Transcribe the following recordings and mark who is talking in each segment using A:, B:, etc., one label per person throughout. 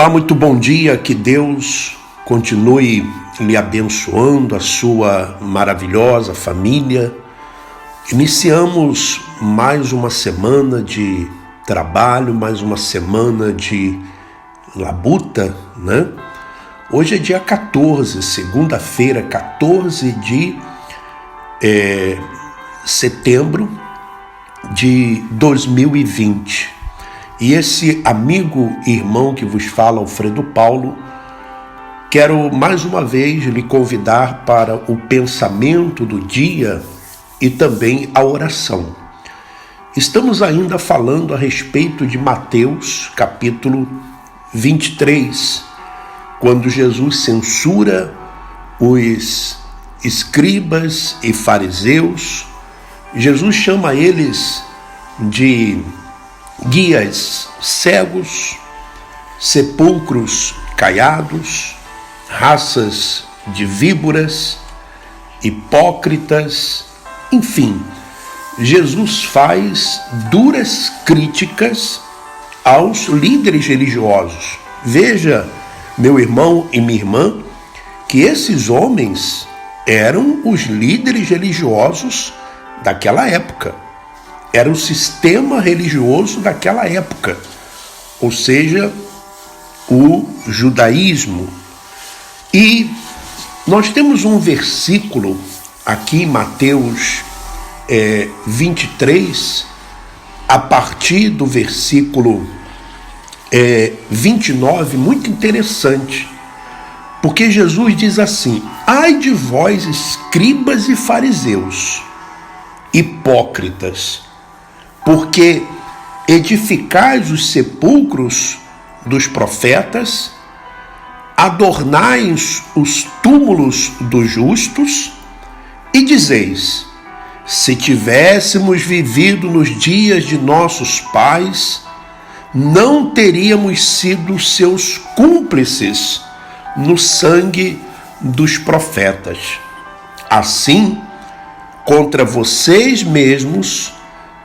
A: Olá, muito bom dia, que Deus continue lhe abençoando, a sua maravilhosa família. Iniciamos mais uma semana de trabalho, mais uma semana de labuta, né? Hoje é dia 14, segunda-feira, 14 de setembro de 2020. E esse amigo e irmão que vos fala, Alfredo Paulo, quero mais uma vez lhe convidar para o pensamento do dia e também a oração. Estamos ainda falando a respeito de Mateus, capítulo 23, quando Jesus censura os escribas e fariseus. Jesus chama eles de guias cegos, sepulcros caiados, raças de víboras, hipócritas, enfim. Jesus faz duras críticas aos líderes religiosos. Veja, meu irmão e minha irmã, que esses homens eram os líderes religiosos daquela época. Era o sistema religioso daquela época, ou seja, o judaísmo. E nós temos um versículo aqui em Mateus 23, a partir do versículo 29, muito interessante, porque Jesus diz assim: ai de vós, escribas e fariseus, hipócritas, porque edificais os sepulcros dos profetas, adornais os túmulos dos justos, e dizeis: se tivéssemos vivido nos dias de nossos pais, não teríamos sido seus cúmplices no sangue dos profetas. Assim, contra vocês mesmos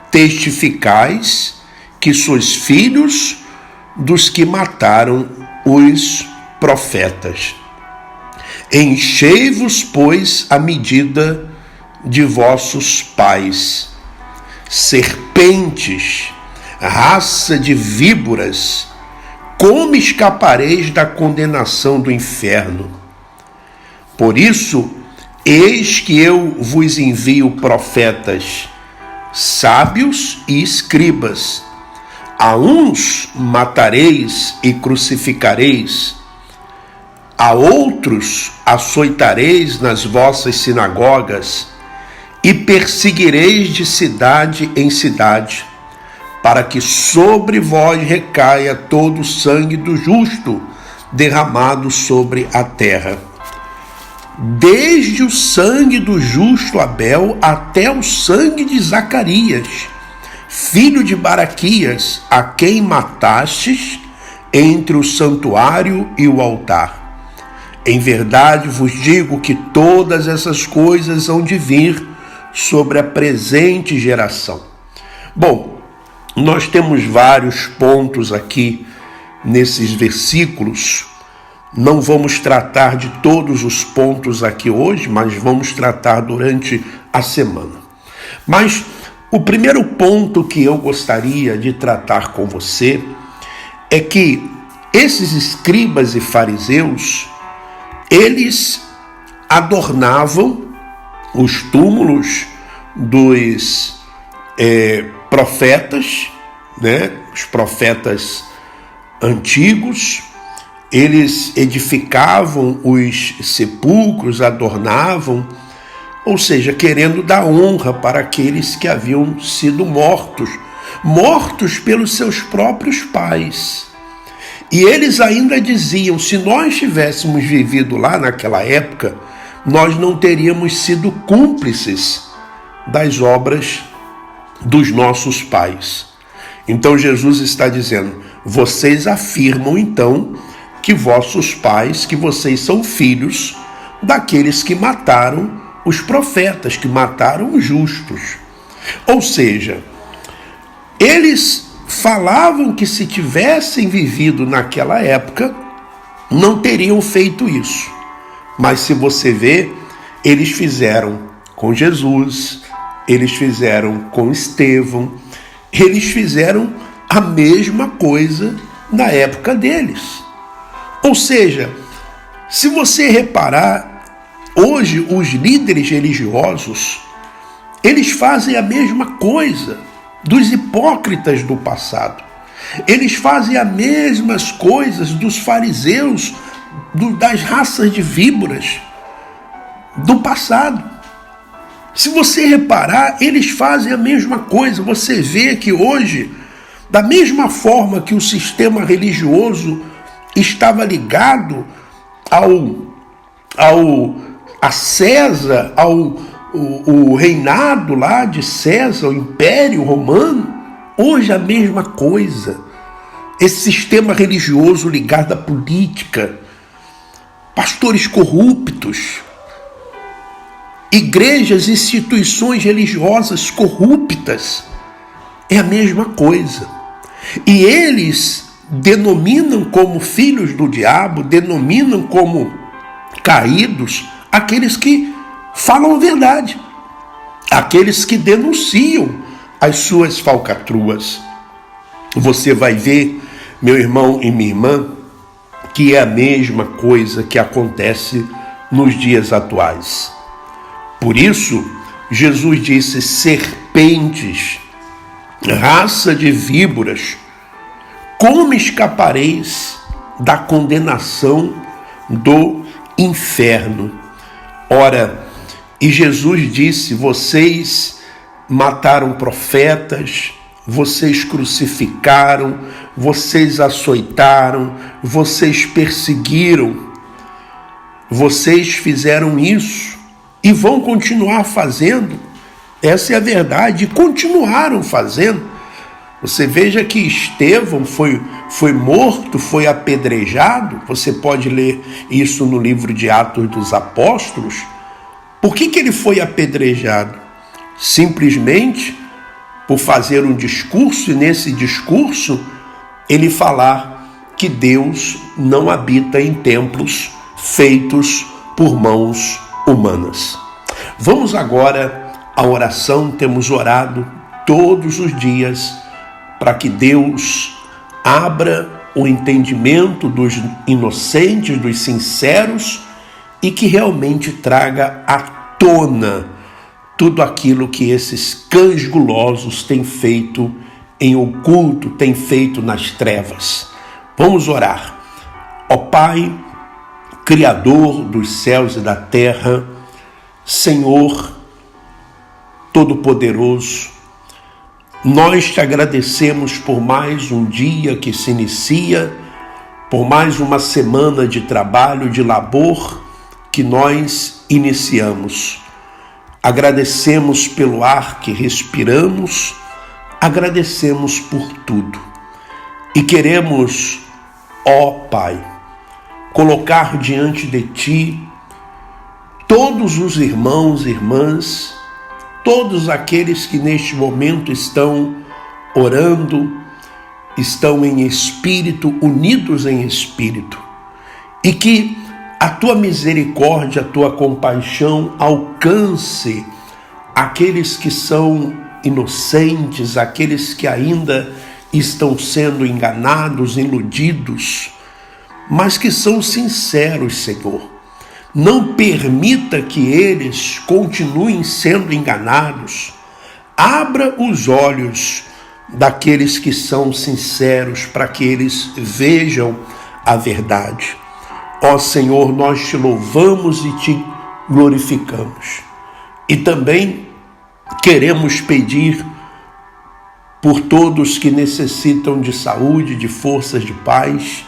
A: testificais que sois filhos dos que mataram os profetas. Enchei-vos, pois, a medida de vossos pais. Serpentes, raça de víboras, como escapareis da condenação do inferno? Por isso, eis que eu vos envio profetas sábios e escribas. A uns matareis e crucificareis, a outros açoitareis nas vossas sinagogas e perseguireis de cidade em cidade, para que sobre vós recaia todo o sangue do justo derramado sobre a terra, desde o sangue do justo Abel até o sangue de Zacarias, filho de Baraquias, a quem matastes entre o santuário e o altar. Em verdade vos digo que todas essas coisas hão de vir sobre a presente geração. Bom, nós temos vários pontos aqui nesses versículos. Não vamos tratar de todos os pontos aqui hoje, mas vamos tratar durante a semana. Mas o primeiro ponto que eu gostaria de tratar com você é que esses escribas e fariseus, eles adornavam os túmulos dos profetas, né? Os profetas antigos. Eles edificavam os sepulcros, adornavam, ou seja, querendo dar honra para aqueles que haviam sido mortos pelos seus próprios pais. E eles ainda diziam: se nós tivéssemos vivido lá naquela época, nós não teríamos sido cúmplices das obras dos nossos pais. Então Jesus está dizendo: vocês afirmam então que vossos pais, que vocês são filhos daqueles que mataram os profetas, que mataram os justos. Ou seja, eles falavam que se tivessem vivido naquela época, não teriam feito isso. Mas se você vê, eles fizeram com Jesus, eles fizeram com Estevão, eles fizeram a mesma coisa na época deles. Ou seja, se você reparar, hoje os líderes religiosos, eles fazem a mesma coisa dos hipócritas do passado. Eles fazem as mesmas coisas dos fariseus, das raças de víboras do passado. Se você reparar, eles fazem a mesma coisa. Você vê que hoje, da mesma forma que o sistema religioso estava ligado a César, o reinado lá de César, o Império Romano, hoje a mesma coisa. Esse sistema religioso ligado à política, pastores corruptos, igrejas, instituições religiosas corruptas, é a mesma coisa. E eles denominam como filhos do diabo, denominam como caídos aqueles que falam a verdade, aqueles que denunciam as suas falcatruas. Você vai ver, meu irmão e minha irmã, que é a mesma coisa que acontece nos dias atuais. Por isso, Jesus disse: serpentes, raça de víboras, como escapareis da condenação do inferno? Ora, e Jesus disse: vocês mataram profetas, vocês crucificaram, vocês açoitaram, vocês perseguiram, vocês fizeram isso e vão continuar fazendo. Essa é a verdade, e continuaram fazendo. Você veja que Estevão foi morto, foi apedrejado. Você pode ler isso no livro de Atos dos Apóstolos. Por que ele foi apedrejado? Simplesmente por fazer um discurso, e nesse discurso ele falar que Deus não habita em templos feitos por mãos humanas. Vamos agora à oração. Temos orado todos os dias para que Deus abra o entendimento dos inocentes, dos sinceros, e que realmente traga à tona tudo aquilo que esses cães gulosos têm feito em oculto, têm feito nas trevas. Vamos orar. Ó Pai, Criador dos céus e da terra, Senhor Todo-Poderoso, nós te agradecemos por mais um dia que se inicia, por mais uma semana de trabalho, de labor que nós iniciamos. Agradecemos pelo ar que respiramos, agradecemos por tudo. E queremos, ó Pai, colocar diante de Ti todos os irmãos e irmãs, todos aqueles que neste momento estão orando, estão em espírito, unidos em espírito, e que a Tua misericórdia, a Tua compaixão alcance aqueles que são inocentes, aqueles que ainda estão sendo enganados, iludidos, mas que são sinceros, Senhor. Não permita que eles continuem sendo enganados. Abra os olhos daqueles que são sinceros para que eles vejam a verdade. Ó Senhor, nós te louvamos e te glorificamos. E também queremos pedir por todos que necessitam de saúde, de forças, de paz,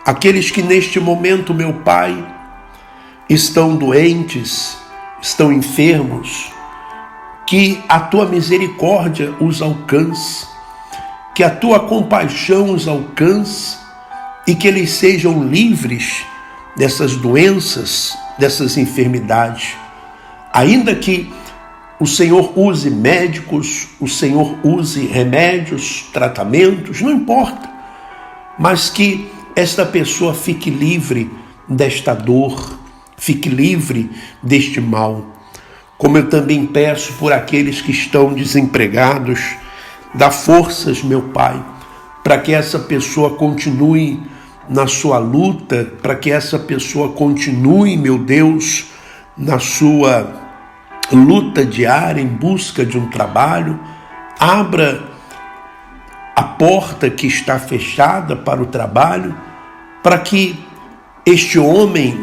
A: aqueles que neste momento, meu Pai, estão doentes, estão enfermos, que a Tua misericórdia os alcance, que a Tua compaixão os alcance e que eles sejam livres dessas doenças, dessas enfermidades. Ainda que o Senhor use médicos, o Senhor use remédios, tratamentos, não importa, mas que esta pessoa fique livre desta dor, fique livre deste mal. Como eu também peço por aqueles que estão desempregados, dá forças, meu Pai, para que essa pessoa continue na sua luta, para que essa pessoa continue, meu Deus, na sua luta diária em busca de um trabalho. Abra a porta que está fechada para o trabalho, para que este homem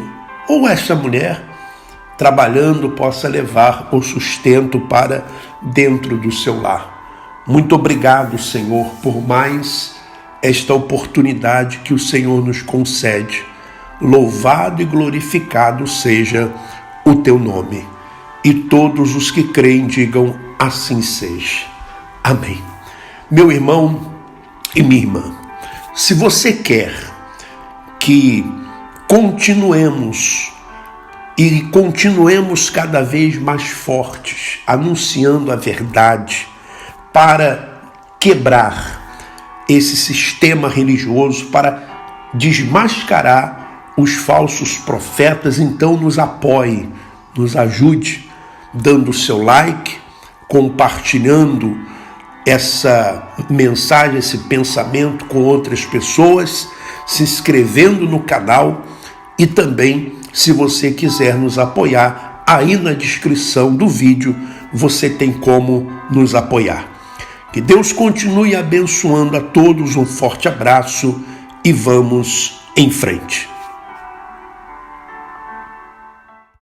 A: ou essa mulher trabalhando possa levar o sustento para dentro do seu lar. Muito obrigado, Senhor, por mais esta oportunidade que o Senhor nos concede. Louvado e glorificado seja o teu nome. E todos os que creem digam assim seja. Amém. Meu irmão e minha irmã, se você quer que continuemos cada vez mais fortes, anunciando a verdade, para quebrar esse sistema religioso, para desmascarar os falsos profetas, então nos apoie, nos ajude, dando o seu like, compartilhando essa mensagem, esse pensamento com outras pessoas, se inscrevendo no canal e também, se você quiser nos apoiar, aí na descrição do vídeo você tem como nos apoiar. Que Deus continue abençoando a todos, um forte abraço e vamos em frente.